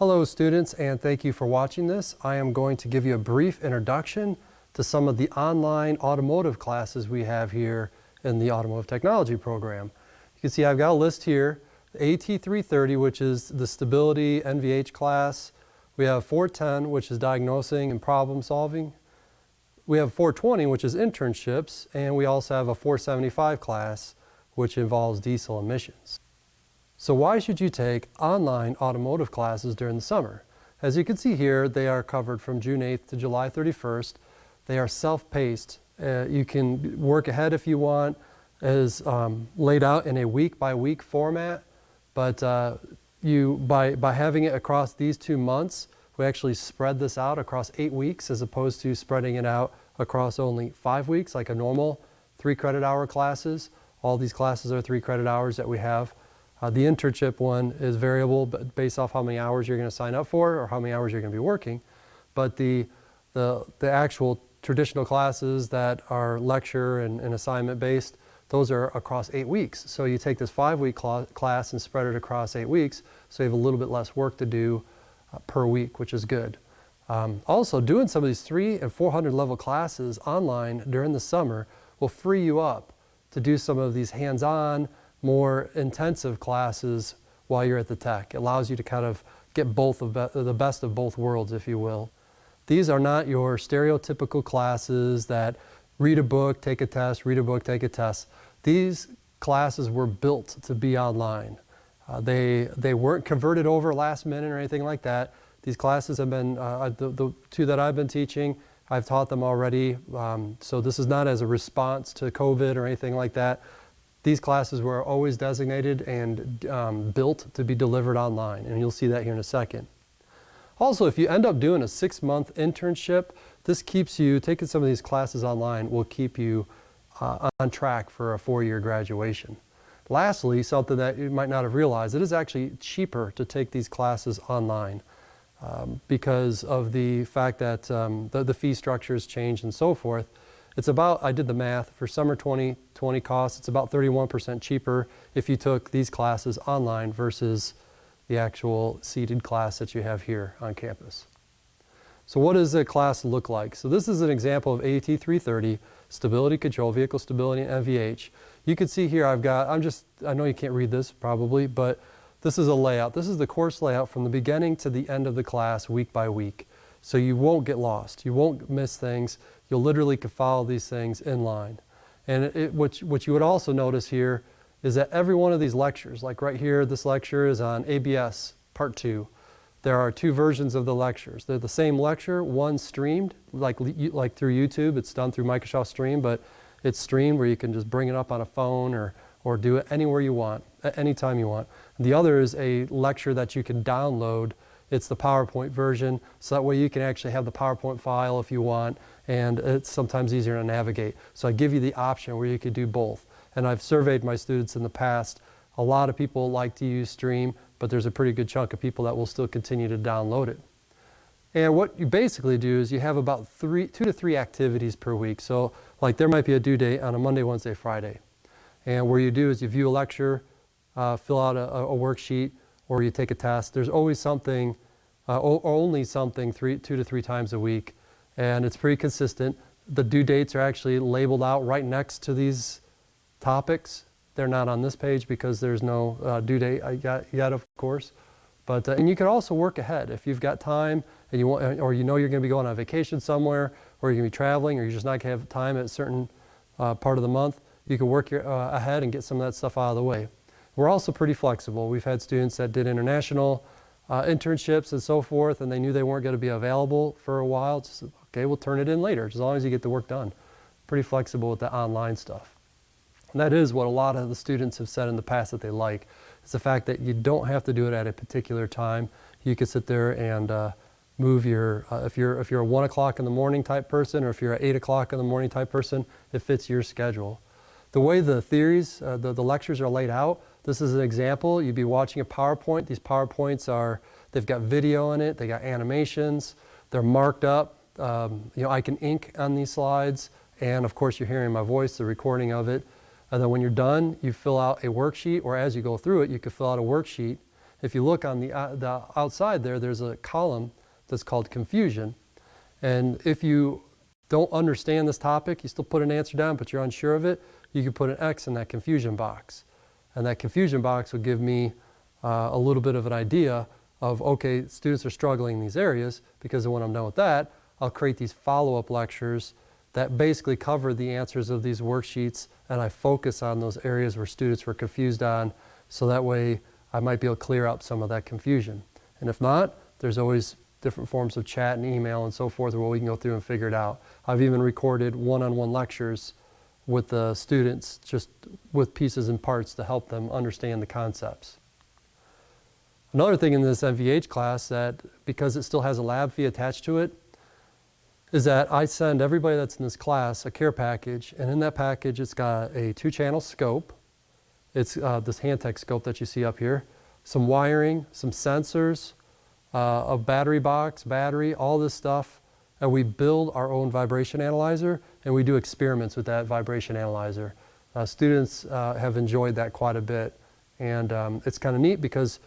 Hello students, and thank you for watching this. I am going to give you a brief introduction to some of the online automotive classes we have here in the Automotive Technology program. You can see I've got a list here. The AT330, which is the Stability NVH class. We have 410, which is Diagnosing and Problem Solving. We have 420, which is Internships, and we also have a 475 class, which involves diesel emissions. So why should you take online automotive classes during the summer? As you can see here, they are covered from June 8th to July 31st. They are self-paced. You can work ahead if you want, as laid out in a week-by-week format. But by having it across these 2 months, we actually spread this out across 8 weeks as opposed to spreading it out across only 5 weeks like a normal 3 credit hour classes. All these classes are 3 credit hours that we have. The internship one is variable but based off how many hours you're going to sign up for or how many hours you're going to be working. But the actual traditional classes that are lecture and assignment based, those are across 8 weeks. So you take this 5-week class and spread it across 8 weeks, so you have a little bit less work to do per week, which is good. Also, doing some of these 300 and 400 level classes online during the summer will free you up to do some of these hands-on, more intensive classes while you're at the tech. It allows you to kind of get the best of both worlds, if you will. These are not your stereotypical classes that read a book, take a test, read a book, take a test. These classes were built to be online. They weren't converted over last minute or anything like that. These classes have been, the 2 that I've been teaching, I've taught them already. So this is not as a response to COVID or anything like that. These classes were always designated and built to be delivered online, and you'll see that here in a second. Also, if you end up doing a 6-month internship, this keeps you, taking some of these classes online will keep you on track for a 4-year graduation. Lastly, something that you might not have realized, it is actually cheaper to take these classes online because of the fact that the fee structures change and so forth. It's about, I did the math, for summer 2020 costs, it's about 31% cheaper if you took these classes online versus the actual seated class that you have here on campus. So what does a class look like? So this is an example of AT330, Stability Control, Vehicle Stability and NVH. You can see here I've got, I know you can't read this probably, but this is a layout. This is the course layout from the beginning to the end of the class week by week. So you won't get lost. You won't miss things. You'll literally can follow these things in line. And what you would also notice here is that every one of these lectures, like right here, this lecture is on ABS Part 2. There are 2 versions of the lectures. They're the same lecture, one streamed, like through YouTube. It's done through Microsoft Stream, but it's streamed where you can just bring it up on a phone or do it anywhere you want, at any time you want. The other is a lecture that you can download. It's the PowerPoint version, so that way you can actually have the PowerPoint file if you want, and it's sometimes easier to navigate. So I give you the option where you could do both. And I've surveyed my students in the past. A lot of people like to use Stream, but there's a pretty good chunk of people that will still continue to download it. And what you basically do is you have about 2 to 3 activities per week. So like there might be a due date on a Monday, Wednesday, Friday. And what you do is you view a lecture, fill out a worksheet, or you take a test. There's always something, or only something 2 to 3 times a week. And it's pretty consistent. The due dates are actually labeled out right next to these topics. They're not on this page because there's no due date yet, of course. But and you can also work ahead if you've got time and you want, or you know you're going to be going on vacation somewhere, or you're going to be traveling, or you're just not going to have time at a certain part of the month. You can work ahead and get some of that stuff out of the way. We're also pretty flexible. We've had students that did international internships and so forth, and they knew they weren't going to be available for a while. It's just, okay, we'll turn it in later, as long as you get the work done. Pretty flexible with the online stuff. And that is what a lot of the students have said in the past that they like. It's the fact that you don't have to do it at a particular time. You can sit there and move your, if you're a 1 o'clock in the morning type person, or if you're an 8 o'clock in the morning type person, it fits your schedule. The way the theories, the lectures are laid out, this is an example. You'd be watching a PowerPoint. These PowerPoints they've got video in it, they got animations, they're marked up. I can ink on these slides, and of course you're hearing my voice, the recording of it. And then when you're done, you fill out a worksheet, or as you go through it, you can fill out a worksheet, If you look on the outside there, there's a column that's called confusion. And if you don't understand this topic, you still put an answer down, but you're unsure of it, you can put an X in that confusion box. And that confusion box will give me a little bit of an idea of, okay, students are struggling in these areas, because when I'm done with that, I'll create these follow-up lectures that basically cover the answers of these worksheets, and I focus on those areas where students were confused on, so that way I might be able to clear up some of that confusion. And if not, there's always different forms of chat and email and so forth where we can go through and figure it out. I've even recorded one-on-one lectures with the students, just with pieces and parts to help them understand the concepts. Another thing in this MVH class, that because it still has a lab fee attached to it, is that I send everybody that's in this class a care package, and in that package it's got a 2-channel scope. It's this Handtech scope that you see up here, some wiring, some sensors, a battery box, battery, all this stuff. And we build our own vibration analyzer, and we do experiments with that vibration analyzer. Students have enjoyed that quite a bit. And it's kind of neat because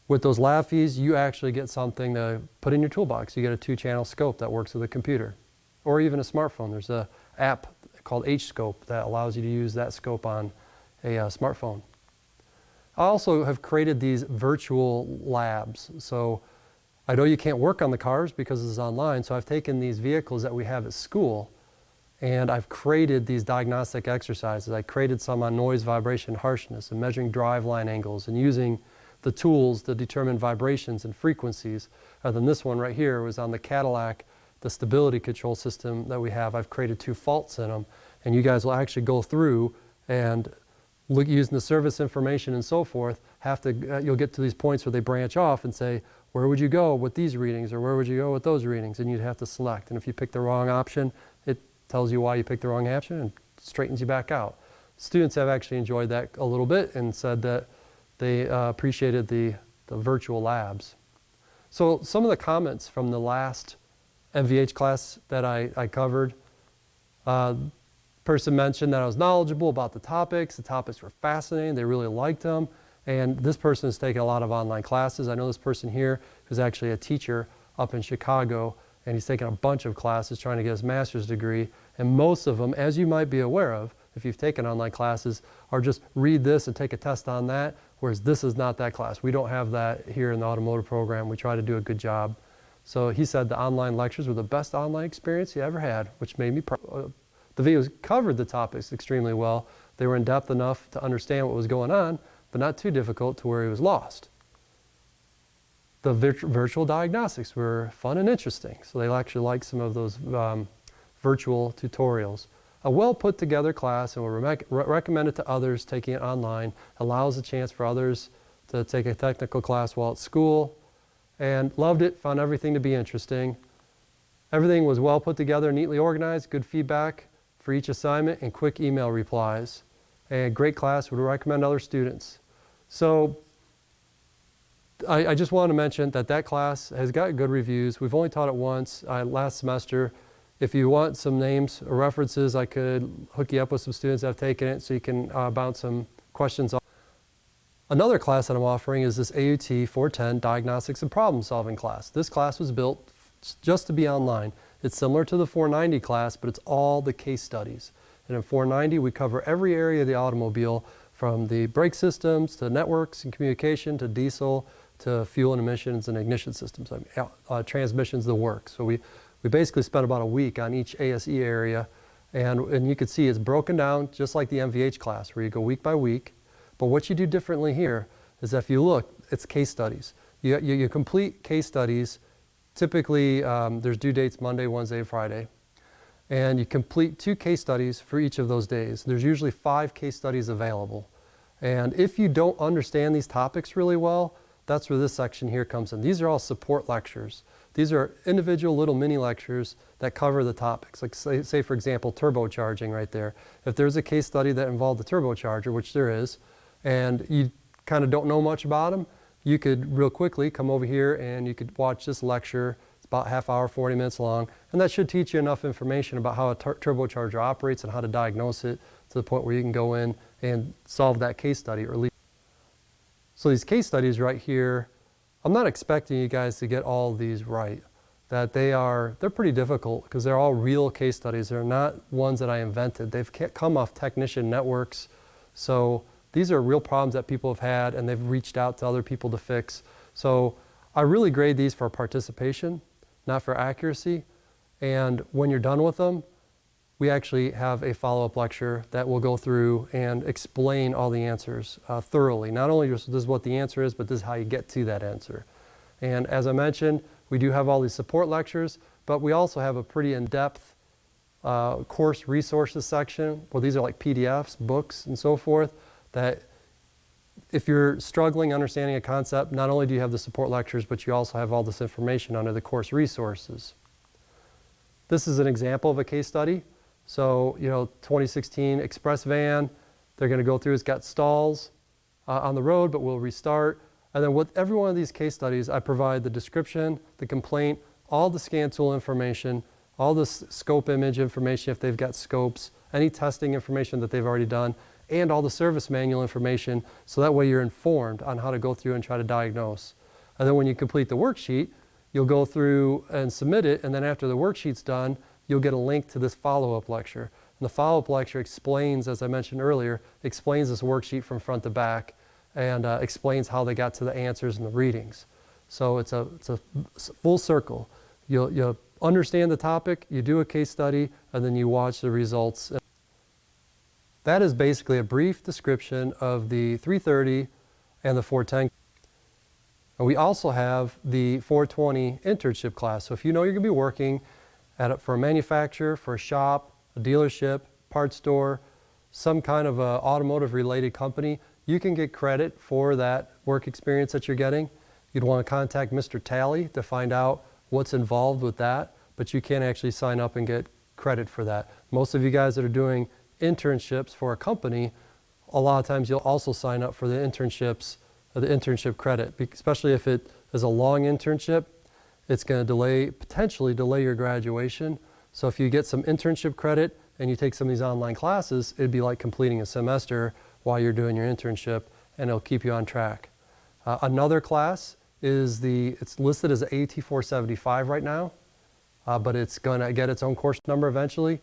with those lab fees, you actually get something to put in your toolbox. You get a 2-channel scope that works with a computer, or even a smartphone. There's an app called H-Scope that allows you to use that scope on a smartphone. I also have created these virtual labs. So I know you can't work on the cars because this is online, so I've taken these vehicles that we have at school and I've created these diagnostic exercises. I created some on noise, vibration, harshness, and measuring drive line angles and using the tools to determine vibrations and frequencies. And then this one right here was on the Cadillac, the stability control system that we have. I've created 2 faults in them, and you guys will actually go through and look, using the service information and so forth, you'll get to these points where they branch off and say, where would you go with these readings, or where would you go with those readings? And you'd have to select. And if you pick the wrong option, it tells you why you picked the wrong option and straightens you back out. Students have actually enjoyed that a little bit and said that they appreciated the virtual labs. So some of the comments from the last MVH class that I covered, person mentioned that I was knowledgeable about the topics were fascinating, they really liked them, and this person has taken a lot of online classes. I know this person here who's actually a teacher up in Chicago, and he's taken a bunch of classes trying to get his master's degree, and most of them, as you might be aware of, if you've taken online classes, are just read this and take a test on that, whereas this is not that class. We don't have that here in the automotive program. We try to do a good job. So he said the online lectures were the best online experience he ever had, which made me proud. The videos covered the topics extremely well. They were in depth enough to understand what was going on, but not too difficult to where he was lost. The virtual diagnostics were fun and interesting, so they actually liked some of those virtual tutorials. A well put together class, and we'll recommend it to others taking it online, allows a chance for others to take a technical class while at school, and loved it, found everything to be interesting. Everything was well put together, neatly organized, good feedback for each assignment, and quick email replies. A great class, would recommend other students. So I just want to mention that class has got good reviews. We've only taught it once last semester. If you want some names or references, I could hook you up with some students that have taken it so you can bounce some questions off. Another class that I'm offering is this AUT 410 Diagnostics and Problem Solving class. This class was built just to be online. It's similar to the 490 class, but it's all the case studies. And in 490, we cover every area of the automobile, from the brake systems to networks and communication to diesel to fuel and emissions and ignition systems, transmissions, the works. So we basically spent about a week on each ASE area, and you can see it's broken down just like the MVH class, where you go week by week. But what you do differently here is that if you look, it's case studies. You complete case studies. Typically, there's due dates Monday, Wednesday, and Friday. And you complete 2 case studies for each of those days. There's usually 5 case studies available. And if you don't understand these topics really well, that's where this section here comes in. These are all support lectures. These are individual little mini lectures that cover the topics. Like say for example, turbocharging right there. If there's a case study that involved the turbocharger, which there is, and you kind of don't know much about them, you could real quickly come over here and you could watch this lecture. It's about half hour, 40 minutes long, and that should teach you enough information about how a turbocharger operates and how to diagnose it to the point where you can go in and solve that case study or at least. So these case studies right here, I'm not expecting you guys to get all of these right. That they're pretty difficult because they're all real case studies. They're not ones that I invented. They've come off technician networks. So these are real problems that people have had and they've reached out to other people to fix. So I really grade these for participation, not for accuracy. And when you're done with them, we actually have a follow-up lecture that will go through and explain all the answers thoroughly. Not only just this is what the answer is, but this is how you get to that answer. And as I mentioned, we do have all these support lectures, but we also have a pretty in-depth course resources section where these are like PDFs, books, and so forth, that if you're struggling understanding a concept, not only do you have the support lectures, but you also have all this information under the course resources. This is an example of a case study. So, 2016 express van, they're going to go through, it's got stalls on the road, but we'll restart. And then with every one of these case studies, I provide the description, the complaint, all the scan tool information, all the scope image information if they've got scopes, any testing information that they've already done, and all the service manual information, so that way you're informed on how to go through and try to diagnose. And then when you complete the worksheet, you'll go through and submit it, and then after the worksheet's done, you'll get a link to this follow-up lecture. And the follow-up lecture explains, as I mentioned earlier, explains this worksheet from front to back and explains how they got to the answers and the readings. So it's a full circle. You'll understand the topic, you do a case study, and then you watch the results. That is basically a brief description of the 330 and the 410. And we also have the 420 internship class. So if you know you're going to be working for a manufacturer, for a shop, a dealership, parts store, some kind of a automotive related company, you can get credit for that work experience that you're getting. You'd want to contact Mr. Talley to find out what's involved with that, but you can't actually sign up and get credit for that. Most of you guys that are doing internships for a company, a lot of times you'll also sign up for the internships, the internship credit, especially if it is a long internship. It's going to potentially delay your graduation. So if you get some internship credit and you take some of these online classes, it'd be like completing a semester while you're doing your internship, and it'll keep you on track. Another class is it's listed as AT475 right now, but it's going to get its own course number eventually.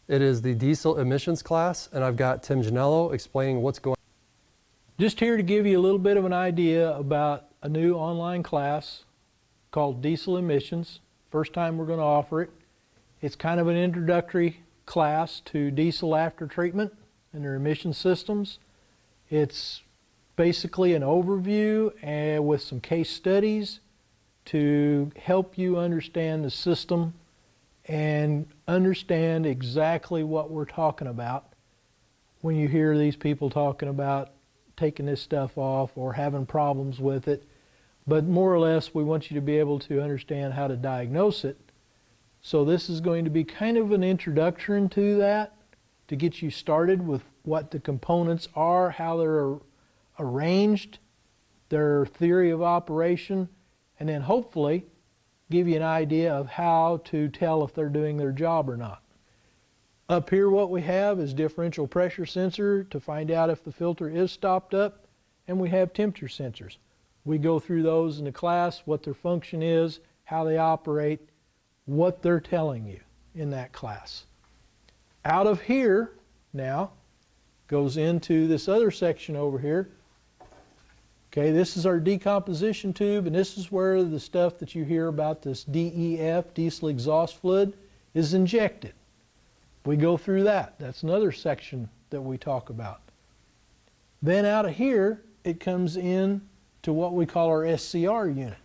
It is the diesel emissions class, and I've got Tim Janello explaining what's going on. Just here to give you a little bit of an idea about a new online class called Diesel Emissions. First time we're going to offer it. It's kind of an introductory class to diesel after treatment and their emission systems. It's basically an overview and with some case studies to help you understand the system and understand exactly what we're talking about when you hear these people talking about taking this stuff off or having problems with it. But more or less, we want you to be able to understand how to diagnose it. So this is going to be kind of an introduction to that, to get you started with what the components are, how they're arranged, their theory of operation, and then hopefully give you an idea of how to tell if they're doing their job or not. Up here what we have is differential pressure sensor to find out if the filter is stopped up, and we have temperature sensors. We go through those in the class, what their function is, how they operate, what they're telling you in that class. Out of here now goes into this other section over here. Okay, this is our decomposition tube, and this is where the stuff that you hear about, this DEF, diesel exhaust fluid, is injected. We go through that. That's another section that we talk about. Then out of here, it comes in to what we call our SCR unit.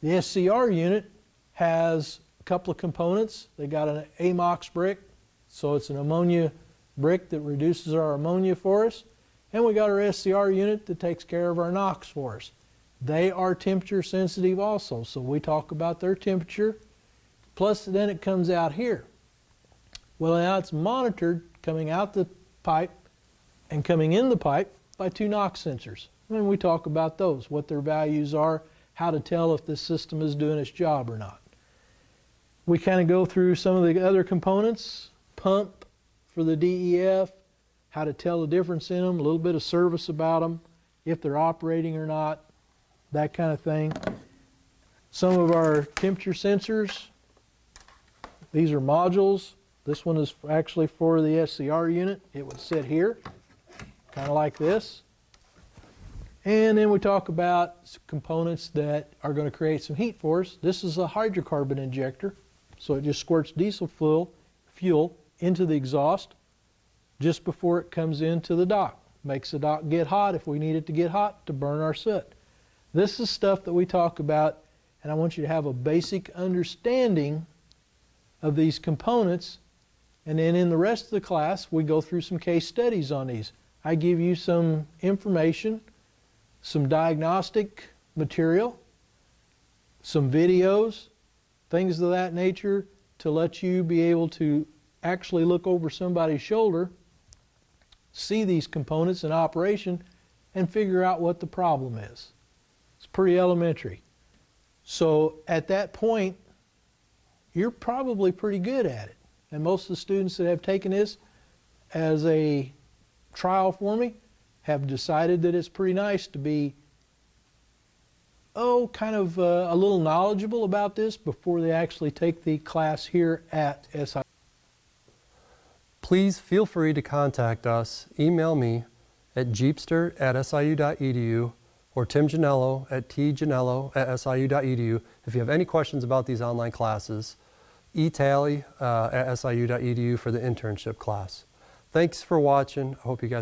The SCR unit has a couple of components. They got an AMOX brick, so it's an ammonia brick that reduces our ammonia for us. And we got our SCR unit that takes care of our NOx for us. They are temperature sensitive also, so we talk about their temperature. Plus then it comes out here. Well, now it's monitored coming out the pipe and coming in the pipe by two NOx sensors. And we talk about those, what their values are, how to tell if this system is doing its job or not. We kind of go through some of the other components, pump for the DEF, how to tell the difference in them, a little bit of service about them, if they're operating or not, that kind of thing. Some of our temperature sensors, these are modules. This one is actually for the SCR unit. It would sit here, kind of like this. And then we talk about components that are going to create some heat for us. This is a hydrocarbon injector. So it just squirts diesel fuel into the exhaust just before it comes into the dock. Makes the dock get hot if we need it to get hot to burn our soot. This is stuff that we talk about, and I want you to have a basic understanding of these components. And then in the rest of the class, we go through some case studies on these. I give you some information, some diagnostic material, some videos, things of that nature to let you be able to actually look over somebody's shoulder, see these components in operation, and figure out what the problem is. It's pretty elementary. So at that point, you're probably pretty good at it. And most of the students that have taken this as a trial for me have decided that it's pretty nice to be, kind of a little knowledgeable about this before they actually take the class here at SIU. Please feel free to contact us. Email me at jeepster@siu.edu or timjanello@tjanello@siu.edu if you have any questions about these online classes. etally@siu.edu for the internship class. Thanks for watching. I hope you guys